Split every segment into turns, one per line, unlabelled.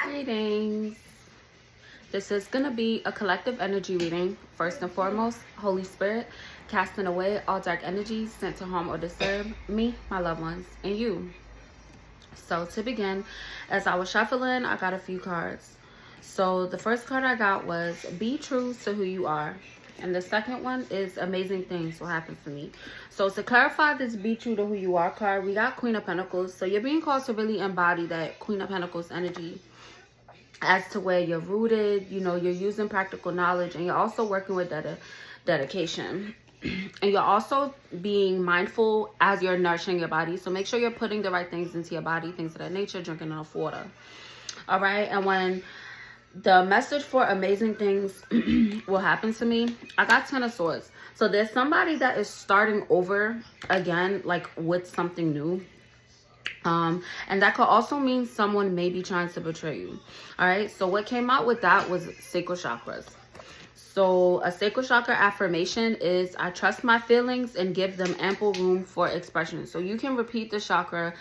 Greetings. This is going to be a collective energy reading. First and foremost, Holy Spirit, casting away all dark energies sent to harm or disturb me, my loved ones, and you. So to begin, as I was shuffling, I got a few cards. So the first card I got was Be True to Who You Are. And the second one is Amazing Things Will Happen for Me. So to clarify this Be True to Who You Are card, we got Queen of Pentacles. So you're being called to really embody that Queen of Pentacles energy as to where you're rooted, you know, you're using practical knowledge, and you're also working with dedication. And you're also being mindful as you're nourishing your body. So make sure you're putting the right things into your body, things of that nature, drinking enough water. All right. And when the message for Amazing Things will happen to me, I got 10 of Swords. So there's somebody that is starting over again, like with something new. And that could also mean someone may be trying to betray you. All right. So what came out with that was sacral chakras. So a sacral chakra affirmation is I trust my feelings and give them ample room for expression. So you can repeat the chakra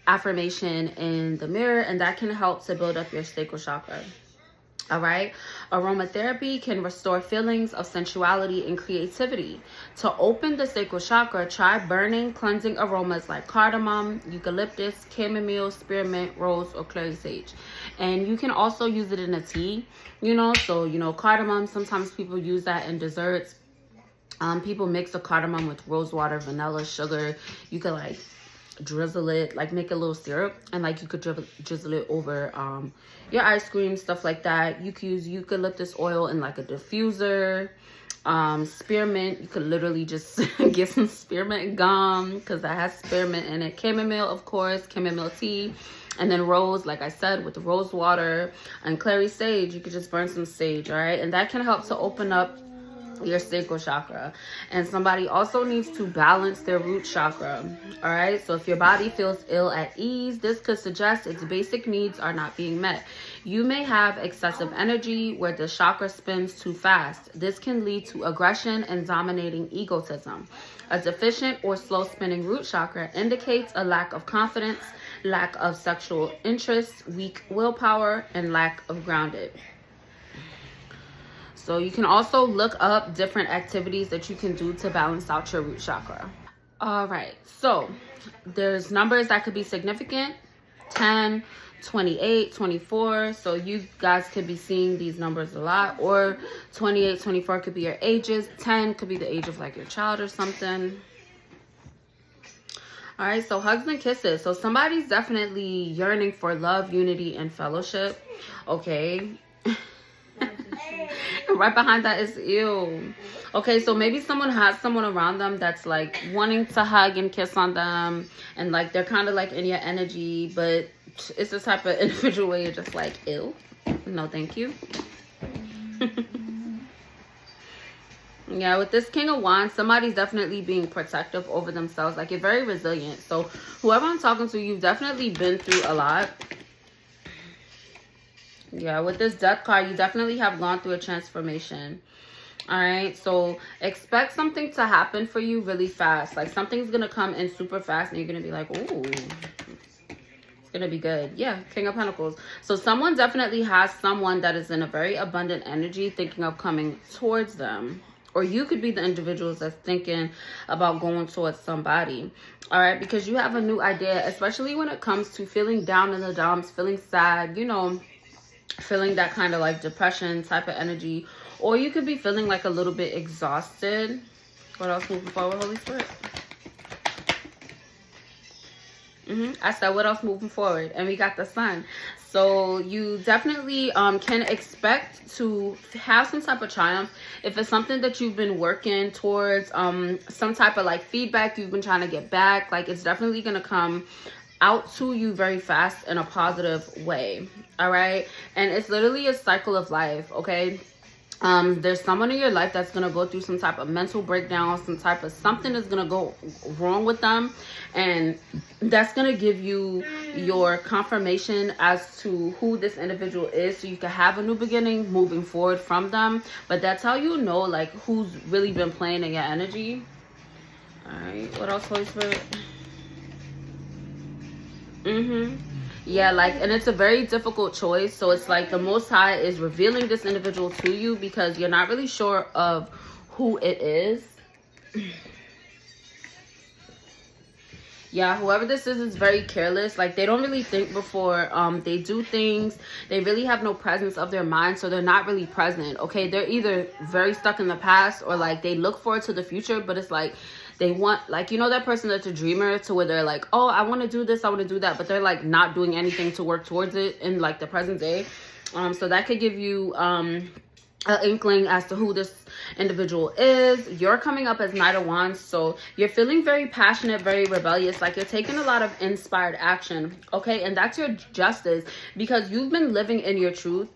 affirmation in the mirror, and that can help to build up your sacral chakra. All right. Aromatherapy can restore feelings of sensuality and creativity. To open the sacral chakra, try burning cleansing aromas like cardamom, eucalyptus, chamomile, spearmint, rose, or clary sage. And you can also use it in a tea, you know. So, you know, cardamom, sometimes people use that in desserts. People mix the cardamom with rose water, vanilla, sugar. You could like drizzle it, like make a little syrup, and like you could drizzle it over your ice cream, stuff like that. You could use eucalyptus oil in like a diffuser. Spearmint, you could literally just get some spearmint gum because that has spearmint in it. Chamomile, of course, chamomile tea. And then rose, like I said, with the rose water. And clary sage, you could just burn some sage, all right? And that can help to open up your sacral chakra. And somebody also needs to balance their root chakra. All right. So if your body feels ill at ease, this could suggest its basic needs are not being met. You may have excessive energy where the chakra spins too fast. This can lead to aggression and dominating egotism. A deficient or slow spinning root chakra indicates a lack of confidence, lack of sexual interest, weak willpower, and lack of grounded. So you can also look up different activities that you can do to balance out your root chakra. All right, so there's numbers that could be significant: 10, 28, 24. So you guys could be seeing these numbers a lot. Or 28, 24 could be your ages. 10 could be the age of like your child or something. All right, so hugs and kisses. So somebody's definitely yearning for love, unity, and fellowship. Okay. Right behind that is ew. Okay, so maybe someone has someone around them that's like wanting to hug and kiss on them, and like they're kind of like in your energy, but it's the type of individual where you're just like, ew, no thank you. Yeah, with this King of Wands, somebody's definitely being protective over themselves. Like, you're very resilient. So whoever I'm talking to, you've definitely been through a lot. Yeah, with this Death card, you definitely have gone through a transformation. All right, so expect something to happen for you really fast. Like, something's going to come in super fast, and you're going to be like, ooh, it's going to be good. Yeah, King of Pentacles. So someone definitely has someone that is in a very abundant energy thinking of coming towards them. Or you could be the individuals that's thinking about going towards somebody. All right, because you have a new idea, especially when it comes to feeling down in the dumps, feeling sad, you know, feeling that kind of like depression type of energy. Or you could be feeling like a little bit exhausted. What else moving forward, Holy Spirit? I said, what else moving forward? And we got the Sun. So you definitely can expect to have some type of triumph. If it's something that you've been working towards, some type of like feedback you've been trying to get back, like it's definitely going to come out to you very fast in a positive way. All right. And it's literally a cycle of life. Okay. There's someone in your life that's going to go through some type of mental breakdown, some type of something is going to go wrong with them. And that's going to give you your confirmation as to who this individual is. So you can have a new beginning moving forward from them. But that's how you know, like, who's really been playing in your energy. All right. What else, Holy Spirit? Yeah, like, and it's a very difficult choice. So it's like the Most High is revealing this individual to you because you're not really sure of who it is. Yeah, whoever this is very careless. Like, they don't really think before they do things. They really have no presence of their mind, so they're not really present. Okay, they're either very stuck in the past, or like they look forward to the future, but it's like they want, like, you know, that person that's a dreamer, to where they're like, oh, I want to do this, I want to do that, but they're like not doing anything to work towards it in like the present day. So that could give you an inkling as to who this individual is. You're coming up as Knight of Wands, so you're feeling very passionate, very rebellious, like you're taking a lot of inspired action. Okay, and that's your justice, because you've been living in your truth.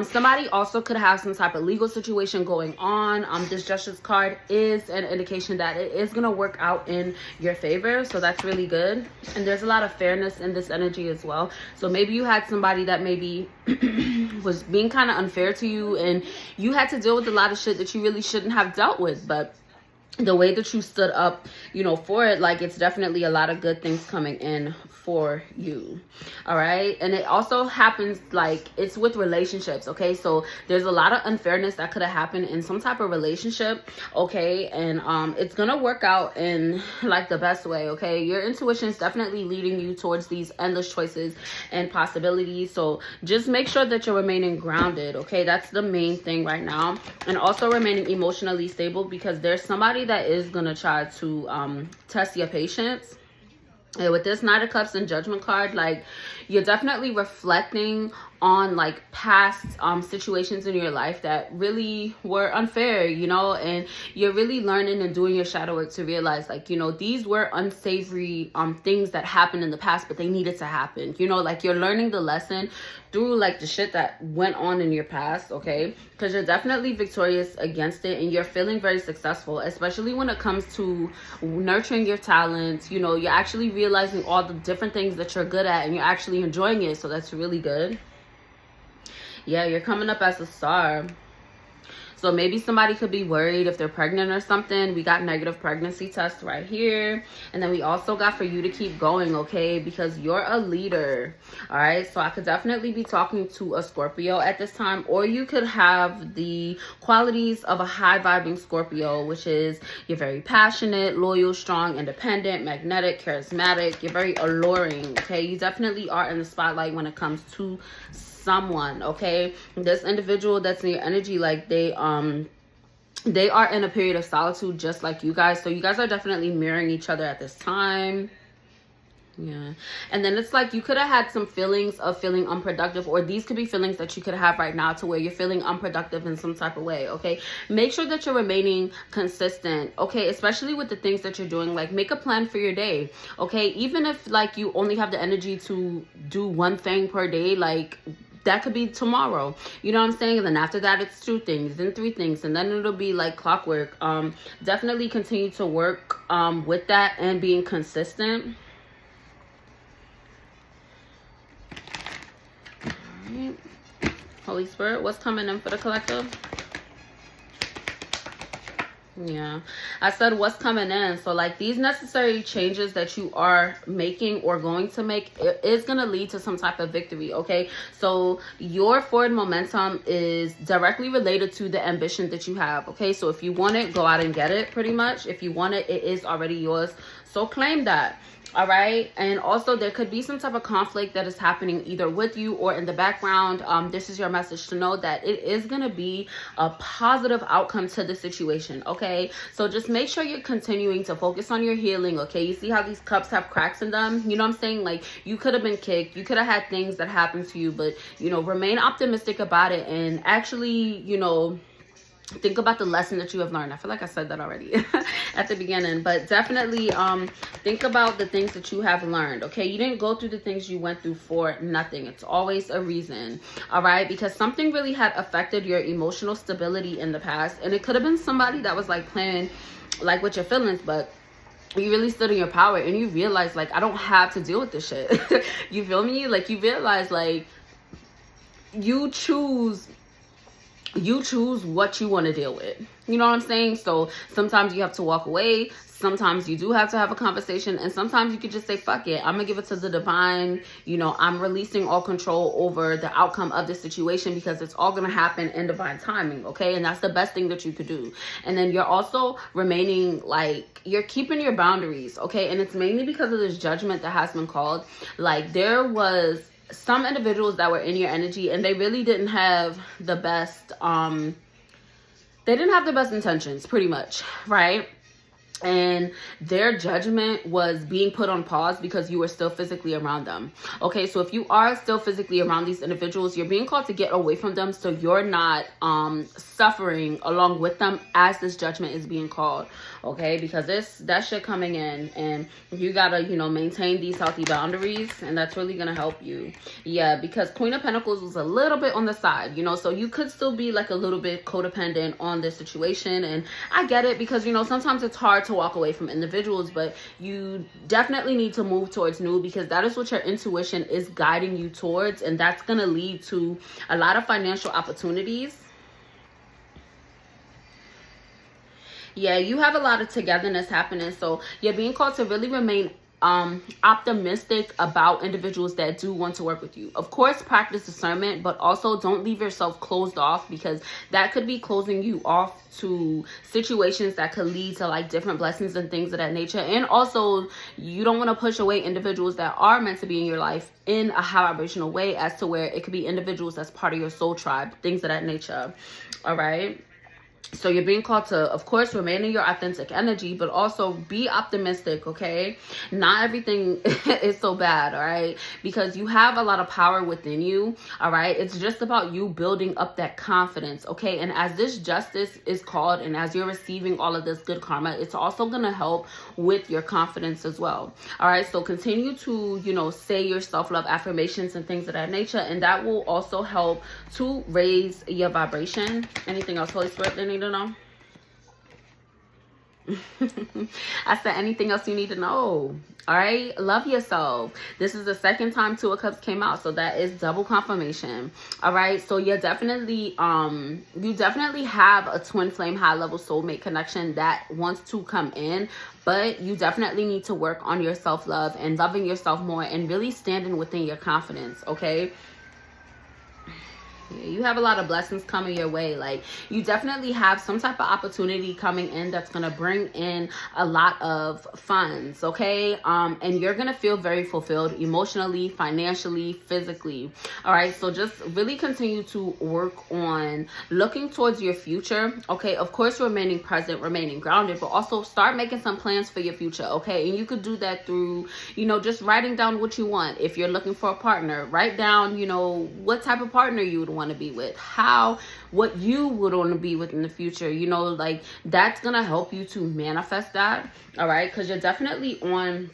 Somebody also could have some type of legal situation going on. This Justice card is an indication that it is going to work out in your favor, so that's really good. And there's a lot of fairness in this energy as well. So maybe you had somebody that maybe was being kind of unfair to you, and you had to deal with a lot of shit that you really shouldn't have dealt with, but the way that you stood up, you know, for it, like, it's definitely a lot of good things coming in for you. All right, and it also happens, like, it's with relationships. Okay, so there's a lot of unfairness that could have happened in some type of relationship. Okay, and it's gonna work out in like the best way. Okay, your intuition is definitely leading you towards these endless choices and possibilities, so just make sure that you're remaining grounded. Okay, that's the main thing right now, and also remaining emotionally stable, because there's somebody that is gonna try to test your patience. And with this Knight of Cups and Judgment card, like, you're definitely reflecting on like past situations in your life that really were unfair, you know, and you're really learning and doing your shadow work to realize, like, you know, these were unsavory things that happened in the past, but they needed to happen, you know, like you're learning the lesson through like the shit that went on in your past. Okay, because you're definitely victorious against it, and you're feeling very successful, especially when it comes to nurturing your talents. You know, you're actually realizing all the different things that you're good at, and you're actually enjoying it, so that's really good. Yeah, you're coming up as a star. So maybe somebody could be worried if they're pregnant or something. We got negative pregnancy test right here. And then we also got for you to keep going, okay? Because you're a leader, all right? So I could definitely be talking to a Scorpio at this time. Or you could have the qualities of a high-vibing Scorpio, which is you're very passionate, loyal, strong, independent, magnetic, charismatic. You're very alluring, okay? You definitely are in the spotlight when it comes to someone. Okay, this individual that's in your energy, like they are in a period of solitude just like you guys, so you guys are definitely mirroring each other at this time. Yeah, and then it's like you could have had some feelings of feeling unproductive, or these could be feelings that you could have right now to where you're feeling unproductive in some type of way. Okay, make sure that you're remaining consistent, okay, especially with the things that you're doing. Like, make a plan for your day. Okay, even if like you only have the energy to do one thing per day, like that could be tomorrow, you know what I'm saying? And then after that, it's 2 things, then 3 things, and then it'll be like clockwork. Definitely continue to work with that and being consistent. All right. Holy Spirit, what's coming in for the collective? Yeah, I said what's coming in. So like these necessary changes that you are making or going to make, it is going to lead to some type of victory. Okay, so your forward momentum is directly related to the ambition that you have. Okay, so if you want it, go out and get it. Pretty much, if you want it, it is already yours, so claim that. All right, and also there could be some type of conflict that is happening either with you or in the background. This is your message to know that it is going to be a positive outcome to the situation. Okay, so just make sure you're continuing to focus on your healing. Okay, you see how these cups have cracks in them? You know what I'm saying? Like, you could have been kicked, you could have had things that happened to you, but you know, remain optimistic about it, and actually, you know, think about the lesson that you have learned. I feel like I said that already at the beginning, but definitely think about the things that you have learned. Okay, you didn't go through the things you went through for nothing. It's always a reason. All right, because something really had affected your emotional stability in the past, and it could have been somebody that was like playing like with your feelings, but you really stood in your power and you realized, like, I don't have to deal with this shit. You feel me? Like, you realize, like, you choose you choose what you want to deal with. You know what I'm saying? So sometimes you have to walk away. Sometimes you do have to have a conversation, and sometimes you could just say, fuck it, I'm gonna give it to the divine. You know, I'm releasing all control over the outcome of the situation, because it's all gonna happen in divine timing, okay? And that's the best thing that you could do. And then you're also remaining, like, you're keeping your boundaries, okay? And it's mainly because of this judgment that has been called. Like, there was some individuals that were in your energy, and they really didn't have the best, they didn't have the best intentions, pretty much, right? And their judgment was being put on pause because you were still physically around them. Okay, so if you are still physically around these individuals, you're being called to get away from them, so you're not suffering along with them as this judgment is being called. Okay, because that shit coming in, and you gotta, you know, maintain these healthy boundaries, and that's really gonna help you. Yeah, because Queen of Pentacles was a little bit on the side, you know, so you could still be like a little bit codependent on this situation. And I get it, because, you know, sometimes it's hard to walk away from individuals, but you definitely need to move towards new, because that is what your intuition is guiding you towards, and that's gonna lead to a lot of financial opportunities. Yeah, you have a lot of togetherness happening, so you're being called to really remain optimistic about individuals that do want to work with you. Of course, practice discernment, but also don't leave yourself closed off, because that could be closing you off to situations that could lead to like different blessings and things of that nature. And also, you don't want to push away individuals that are meant to be in your life in a high vibrational way, as to where it could be individuals that's part of your soul tribe, things of that nature. All right. So you're being called to, of course, remain in your authentic energy, but also be optimistic, okay? Not everything is so bad, all right? Because you have a lot of power within you, all right? It's just about you building up that confidence, okay? And as this justice is called, and as you're receiving all of this good karma, it's also going to help with your confidence as well, all right? So continue to, you know, say your self-love affirmations and things of that nature, and that will also help to raise your vibration. Anything else, Holy Spirit, they need to know? I said, anything else you need to know? All right, love yourself. This is the second time Two of Cups came out, so that is double confirmation. All right, so you're definitely you definitely have a twin flame high level soulmate connection that wants to come in, but you definitely need to work on your self-love and loving yourself more, and really standing within your confidence, okay? Yeah, you have a lot of blessings coming your way. Like, you definitely have some type of opportunity coming in that's going to bring in a lot of funds, okay? And you're going to feel very fulfilled emotionally, financially, physically. All right, so just really continue to work on looking towards your future, okay? Of course, remaining present, remaining grounded, but also start making some plans for your future, okay? And you could do that through, you know, just writing down what you want. If you're looking for a partner, write down, you know, what type of partner you would want to be with, what you would want to be with in the future, you know, like that's gonna help you to manifest that. All right, because you're definitely on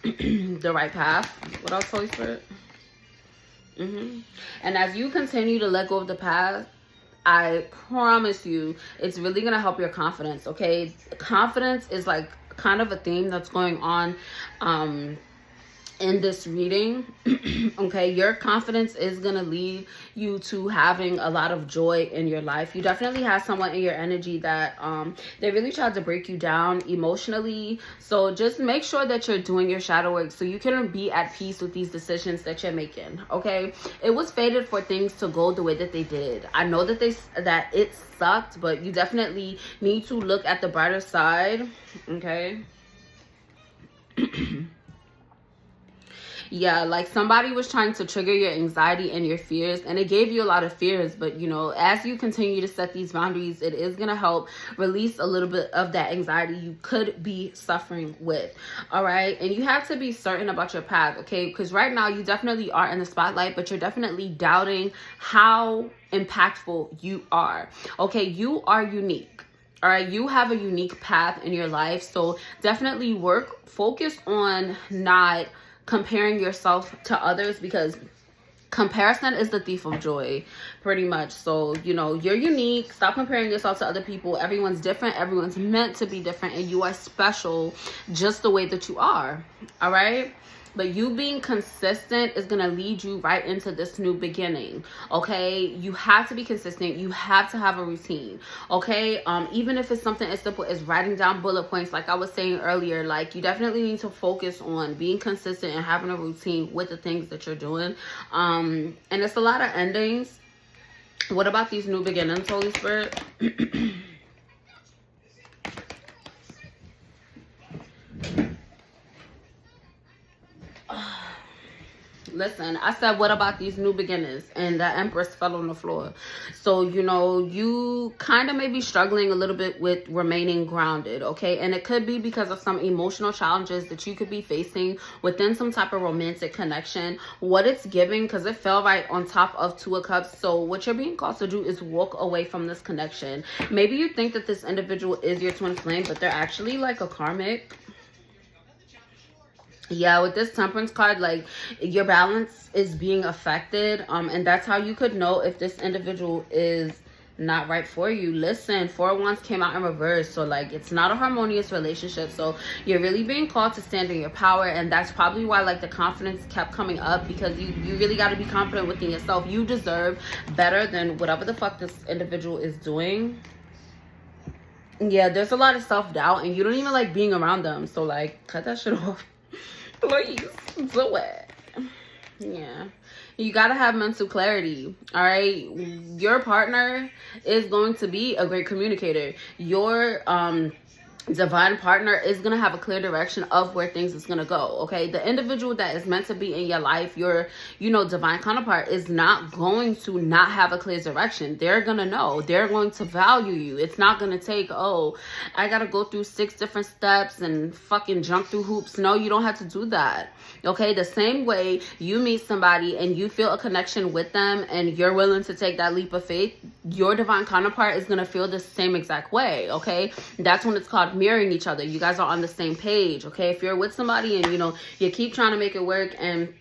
the right path. What else, Holy Spirit? And as you continue to let go of the past, I promise you it's really gonna help your confidence, okay? Confidence is like kind of a theme that's going on in this reading. Okay, your confidence is gonna lead you to having a lot of joy in your life. You definitely have someone in your energy that they really tried to break you down emotionally, so just make sure that you're doing your shadow work so you can be at peace with these decisions that you're making, okay? It was fated for things to go the way that they did. I know that it sucked, but you definitely need to look at the brighter side, okay? Yeah, like somebody was trying to trigger your anxiety and your fears, and it gave you a lot of fears. But, you know, as you continue to set these boundaries, it is going to help release a little bit of that anxiety you could be suffering with. All right. And you have to be certain about your path, okay? Because right now you definitely are in the spotlight, but you're definitely doubting how impactful you are. Okay. You are unique. All right. You have a unique path in your life. So definitely focus on not comparing yourself to others, because comparison is the thief of joy, pretty much. So, you know, you're unique. Stop comparing yourself to other people. Everyone's different. Everyone's meant to be different, and you are special just the way that you are. All right. But you being consistent is going to lead you right into this new beginning. Okay, you have to be consistent. You have to have a routine. Okay, even if it's something as simple as writing down bullet points, like I was saying earlier, like you definitely need to focus on being consistent and having a routine with the things that you're doing. And it's a lot of endings. What about these new beginnings, Holy Spirit? Listen, I said, what about these new beginnings? And the Empress fell on the floor. So, you know, you kind of may be struggling a little bit with remaining grounded, okay? And it could be because of some emotional challenges that you could be facing within some type of romantic connection. What it's giving, because it fell right on top of Two of Cups. So what you're being called to do is walk away from this connection. Maybe you think that this individual is your twin flame, but they're actually like a karmic. Yeah, with this Temperance card, like your balance is being affected, and that's how you could know if this individual is not right for you. Listen, Four of Wands came out in reverse, so like it's not a harmonious relationship. So you're really being called to stand in your power, and that's probably why like the confidence kept coming up, because you really got to be confident within yourself. You deserve better than whatever the fuck this individual is doing. Yeah, there's a lot of self-doubt, and you don't even like being around them, so like cut that shit off. Please do it. Yeah, you gotta have mental clarity. All right, your partner is going to be a great communicator. Your divine partner is going to have a clear direction of where things is going to go. Okay, the individual that is meant to be in your life, your, you know, divine counterpart, is not going to not have a clear direction. They're going to know. They're going to value you. It's not going to take, oh, I got to go through 6 different steps and fucking jump through hoops. No, you don't have to do that. Okay, the same way you meet somebody and you feel a connection with them and you're willing to take that leap of faith, your divine counterpart is going to feel the same exact way. Okay, that's when it's called mirroring each other. You guys are on the same page. Okay, if you're with somebody and you know you keep trying to make it work, and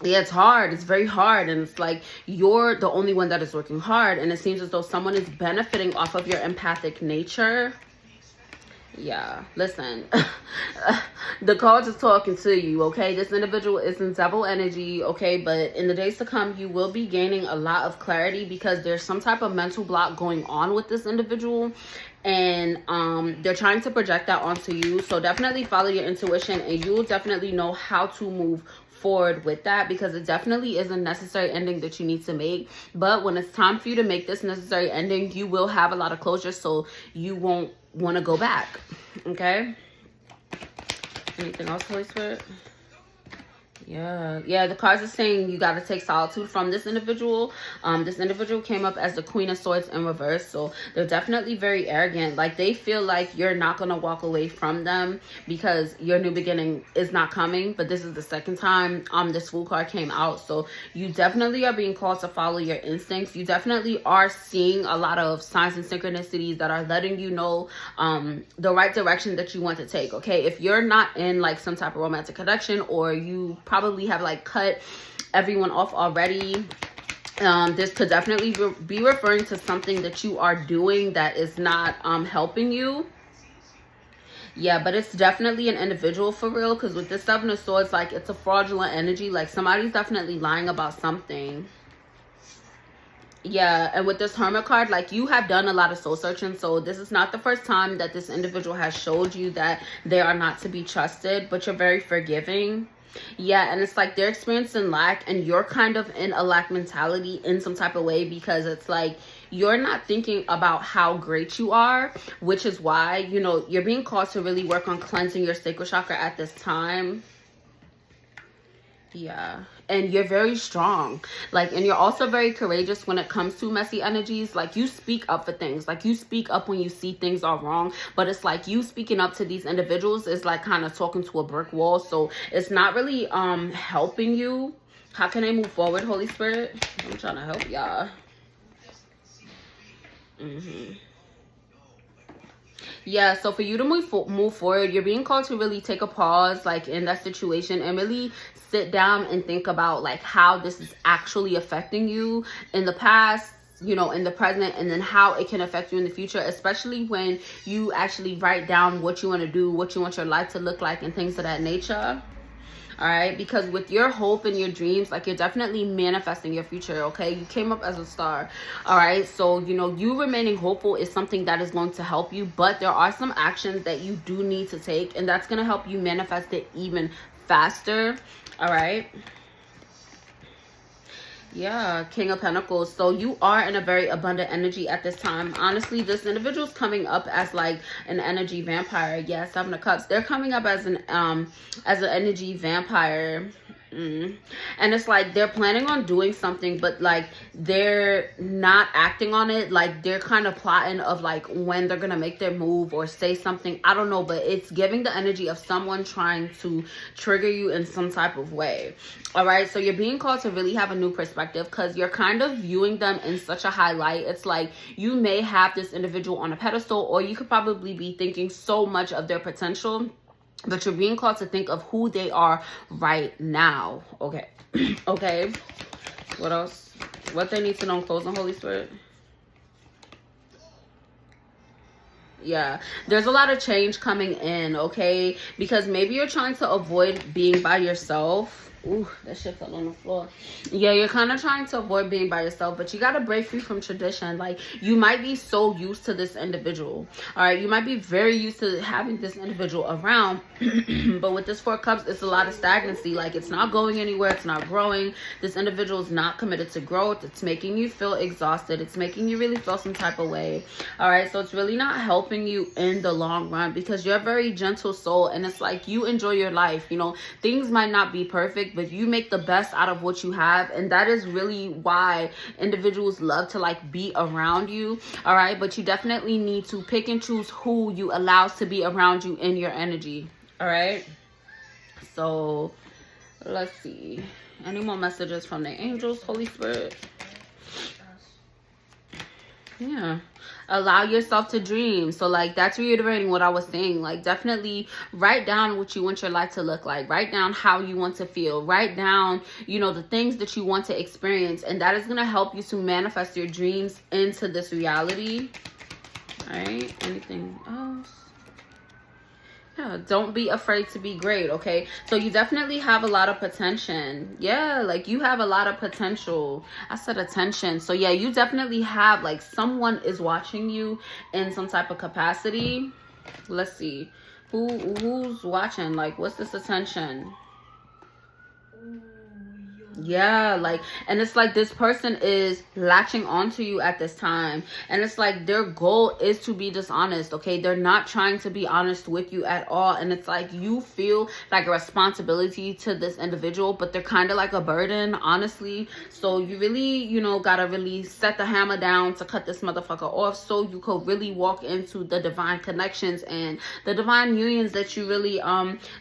yeah, it's hard, it's very hard, and it's like you're the only one that is working hard, and it seems as though someone is benefiting off of your empathic nature. Yeah, listen, the cards is talking to you. Okay, this individual is in devil energy. Okay, but in the days to come you will be gaining a lot of clarity, because there's some type of mental block going on with this individual, and they're trying to project that onto you. So definitely follow your intuition, and you will definitely know how to move forward with that, because it definitely is a necessary ending that you need to make. But when it's time for you to make this necessary ending, you will have a lot of closure, so you won't want to go back. Okay, anything else, Holy Spirit? Yeah, the cards are saying you got to take solitude from this individual. This individual came up as the Queen of Swords in reverse, so they're definitely very arrogant. Like they feel like you're not going to walk away from them because your new beginning is not coming. But this is the second time this Fool card came out, so you definitely are being called to follow your instincts. You definitely are seeing a lot of signs and synchronicities that are letting you know the right direction that you want to take. Okay, if you're not in like some type of romantic connection, or you probably have like cut everyone off already, this could definitely be referring to something that you are doing that is not helping you. Yeah, but it's definitely an individual for real, because with this Seven of Swords, like it's a fraudulent energy. Like somebody's definitely lying about something. Yeah, and with this Hermit card, like you have done a lot of soul searching, so this is not the first time that this individual has showed you that they are not to be trusted, but you're very forgiving. Yeah, and it's like they're experiencing lack, and you're kind of in a lack mentality in some type of way, because it's like you're not thinking about how great you are, which is why, you know, you're being called to really work on cleansing your sacral chakra at this time. Yeah, and you're very strong, like, and you're also very courageous when it comes to messy energies. Like you speak up for things, like you speak up when you see things are wrong, but it's like you speaking up to these individuals is like kind of talking to a brick wall, so it's not really helping you. How can I move forward, Holy Spirit? I'm trying to help y'all. Yeah, so for you to move forward, you're being called to really take a pause, like in that situation, and really sit down and think about like how this is actually affecting you in the past, you know, in the present, and then how it can affect you in the future, especially when you actually write down what you want to do, what you want your life to look like, and things of that nature. All right, because with your hope and your dreams, like, you're definitely manifesting your future. Okay, you came up as a star. All right, so you know, you remaining hopeful is something that is going to help you, but there are some actions that you do need to take, and that's going to help you manifest it even faster. All right. Yeah, King of Pentacles. So you are in a very abundant energy at this time. Honestly, this individual's coming up as like an energy vampire. Yeah, Seven of Cups. They're coming up as an energy vampire. And it's like they're planning on doing something, but like they're not acting on it. Like they're kind of plotting of like when they're gonna make their move or say something. I don't know, but it's giving the energy of someone trying to trigger you in some type of way. All right, so you're being called to really have a new perspective, because you're kind of viewing them in such a high light. It's like you may have this individual on a pedestal, or you could probably be thinking so much of their potential, but you're being called to think of who they are right now. Okay. Okay. What else? What they need to know in closing, Holy Spirit? Yeah, there's a lot of change coming in, okay? Because maybe you're trying to avoid being by yourself. Ooh, that shit fell on the floor. Yeah, you're kind of trying to avoid being by yourself, but you got to break free from tradition. Like, you might be so used to this individual. All right, you might be very used to having this individual around, but with this Four of Cups, it's a lot of stagnancy. Like, it's not going anywhere. It's not growing. This individual is not committed to growth. It's making you feel exhausted. It's making you really feel some type of way. All right, so it's really not helping you in the long run, because you're a very gentle soul, and it's like you enjoy your life. You know, things might not be perfect, but you make the best out of what you have, and that is really why individuals love to like be around you. All right, but you definitely need to pick and choose who you allow to be around you in your energy. All right, so let's see, any more messages from the angels, Holy Spirit? Yeah, allow yourself to dream. So like, that's reiterating what I was saying. Like, definitely write down what you want your life to look like. Write down how you want to feel. Write down, you know, the things that you want to experience, and that is going to help you to manifest your dreams into this reality. All right, anything else? Yeah, don't be afraid to be great, okay? So you definitely have a lot of potential. Yeah, like you have a lot of potential. I said attention. So yeah, you definitely have, like, someone is watching you in some type of capacity. Let's see. Who's watching? Like, what's this attention? Yeah, like, and it's like this person is latching onto you at this time, and it's like their goal is to be dishonest, okay? They're not trying to be honest with you at all, and it's like you feel like a responsibility to this individual, but they're kind of like a burden, honestly. So you really, you know, gotta really set the hammer down to cut this motherfucker off, so you could really walk into the divine connections and the divine unions that you really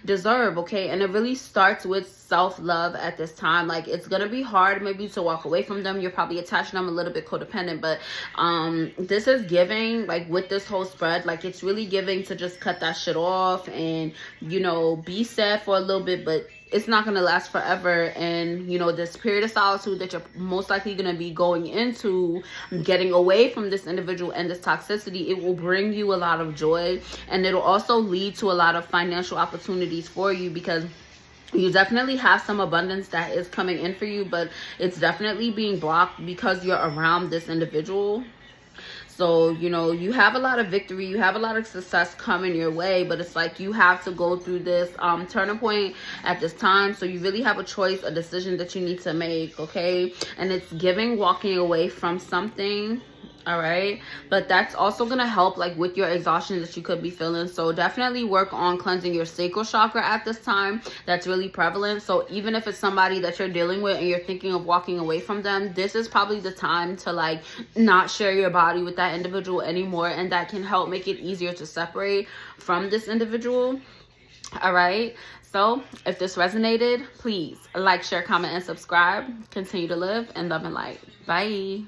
deserve, okay? And it really starts with self-love at this time. Like, it's gonna be hard maybe to walk away from them. You're probably attached to them, a little bit codependent, but this is giving, like, with this whole spread, like, it's really giving to just cut that shit off and, you know, be sad for a little bit, but it's not gonna last forever. And, you know, this period of solitude that you're most likely gonna be going into, getting away from this individual and this toxicity, it will bring you a lot of joy, and it'll also lead to a lot of financial opportunities for you, because you definitely have some abundance that is coming in for you, but it's definitely being blocked because you're around this individual. So, you know, you have a lot of victory, you have a lot of success coming your way, but it's like you have to go through this turning point at this time. So you really have a choice, a decision that you need to make, okay? And it's giving walking away from something. All right, but that's also gonna help, like, with your exhaustion that you could be feeling. So definitely work on cleansing your sacral chakra at this time. That's really prevalent. So even if it's somebody that you're dealing with and you're thinking of walking away from them, this is probably the time to, like, not share your body with that individual anymore, and that can help make it easier to separate from this individual. All right, so if this resonated, please like, share, comment, and subscribe. Continue to live in love and light. Bye.